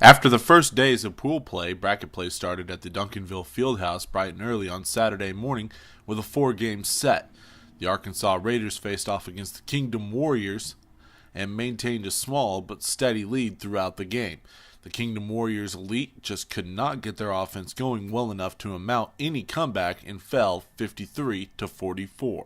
After the first days of pool play, bracket play started at the Duncanville Fieldhouse bright and early on Saturday morning with a 4-game set. The Arkansas Raiders faced off against the Kingdom Warriors and maintained a small but steady lead throughout the game. The Kingdom Warriors elite just could not get their offense going well enough to mount any comeback and fell 53-44.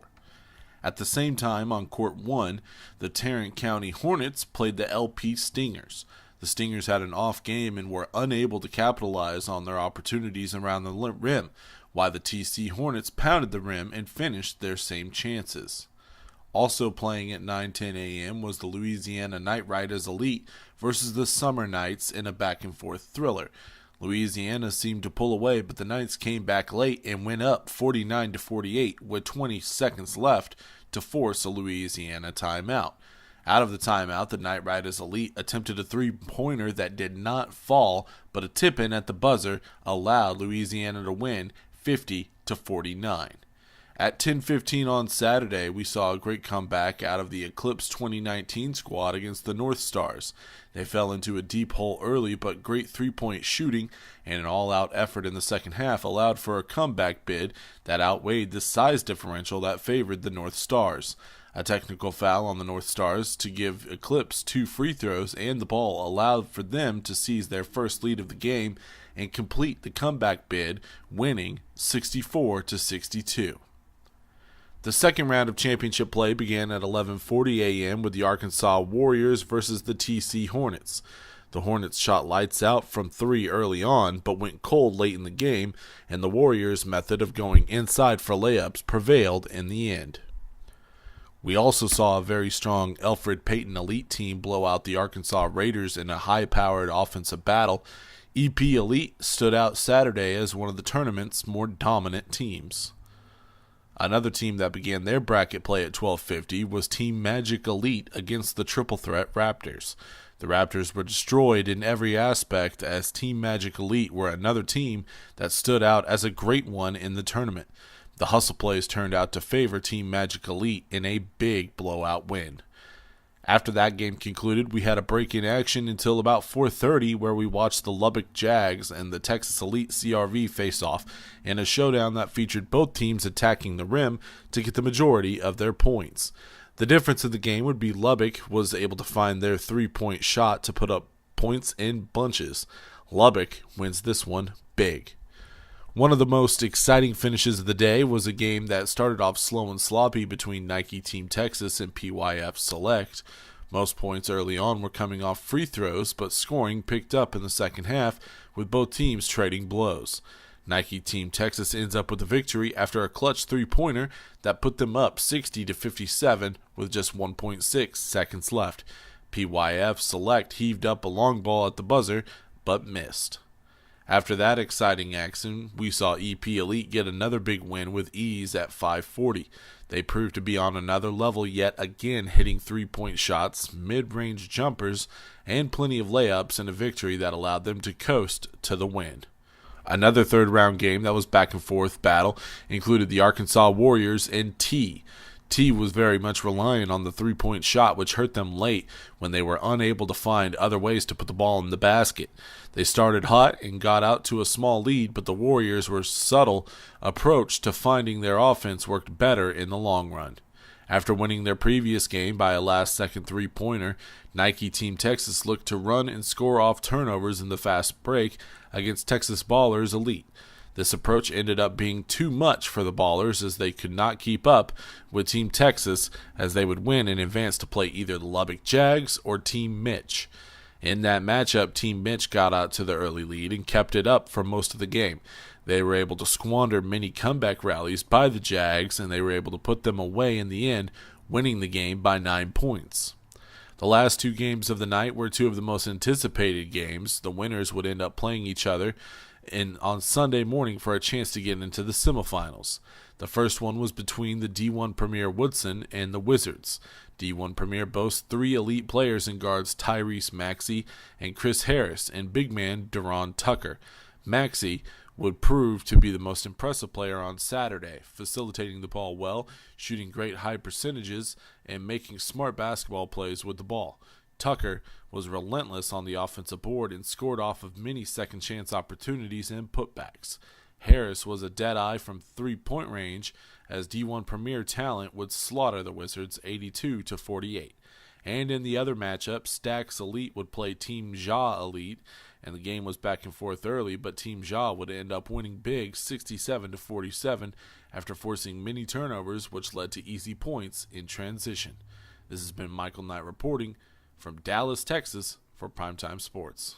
At the same time, on Court 1, the Tarrant County Hornets played the LP Stingers. The Stingers had an off game and were unable to capitalize on their opportunities around the rim, while the TC Hornets pounded the rim and finished their same chances. Also playing at 9:10 a.m. was the Louisiana Night Riders Elite versus the Summer Knights in a back-and-forth thriller. Louisiana seemed to pull away, but the Knights came back late and went up 49-48 with 20 seconds left to force a Louisiana timeout. Out of the timeout, the Night Riders Elite attempted a three-pointer that did not fall, but a tip-in at the buzzer allowed Louisiana to win 50-49. At 10:15 on Saturday, we saw a great comeback out of the Eclipse 2019 squad against the North Stars. They fell into a deep hole early, but great three-point shooting and an all-out effort in the second half allowed for a comeback bid that outweighed the size differential that favored the North Stars. A technical foul on the North Stars to give Eclipse 2 free throws and the ball allowed for them to seize their first lead of the game and complete the comeback bid, winning 64-62. The second round of championship play began at 11:40 a.m. with the Arkansas Warriors versus the TC Hornets. The Hornets shot lights out from 3 early on, but went cold late in the game, and the Warriors' method of going inside for layups prevailed in the end. We also saw a very strong Alfred Payton elite team blow out the Arkansas Raiders in a high-powered offensive battle. EP Elite stood out Saturday as one of the tournament's more dominant teams. Another team that began their bracket play at 12:50 was Team Magic Elite against the triple threat Raptors. The Raptors were destroyed in every aspect as Team Magic Elite were another team that stood out as a great one in the tournament. The hustle plays turned out to favor Team Magic Elite in a big blowout win. After that game concluded, we had a break in action until about 4:30 where we watched the Lubbock Jags and the Texas Elite CRV face off in a showdown that featured both teams attacking the rim to get the majority of their points. The difference in the game would be Lubbock was able to find their three-point shot to put up points in bunches. Lubbock wins this one big. One of the most exciting finishes of the day was a game that started off slow and sloppy between Nike Team Texas and PYF Select. Most points early on were coming off free throws, but scoring picked up in the second half with both teams trading blows. Nike Team Texas ends up with a victory after a clutch three-pointer that put them up 60-57 with just 1.6 seconds left. PYF Select heaved up a long ball at the buzzer, but missed. After that exciting action, we saw EP Elite get another big win with ease at 5:40. They proved to be on another level yet again, hitting three-point shots, mid-range jumpers, and plenty of layups in a victory that allowed them to coast to the win. Another third-round game that was back-and-forth battle included the Arkansas Warriors and T. T was very much reliant on the three-point shot, which hurt them late when they were unable to find other ways to put the ball in the basket. They started hot and got out to a small lead, but the Warriors' subtle approach to finding their offense worked better in the long run. After winning their previous game by a last-second three-pointer, Nike Team Texas looked to run and score off turnovers in the fast break against Texas Ballers Elite. This approach ended up being too much for the Ballers as they could not keep up with Team Texas as they would win and advance to play either the Lubbock Jags or Team Mitch. In that matchup, Team Mitch got out to the early lead and kept it up for most of the game. They were able to squander many comeback rallies by the Jags, and they were able to put them away in the end, winning the game by 9 points. The last two games of the night were two of the most anticipated games. The winners would end up playing each other on Sunday morning for a chance to get into the semifinals. The first one was between the D1 Premier Woodson and the Wizards. D1 Premier boasts 3 elite players in guards Tyrese Maxey and Chris Harris and big man Deron Tucker. Maxey would prove to be the most impressive player on Saturday, facilitating the ball well, shooting great high percentages, and making smart basketball plays with the ball. Tucker was relentless on the offensive board and scored off of many second chance opportunities and putbacks. Harris was a dead-eye from three-point range as D1 Premier talent would slaughter the Wizards 82-48. And in the other matchup, Stax Elite would play Team Ja Elite, and the game was back and forth early, but Team Ja would end up winning big 67-47 after forcing many turnovers, which led to easy points in transition. This has been Michael Knight reporting from Dallas, Texas for PrimeTime Sports.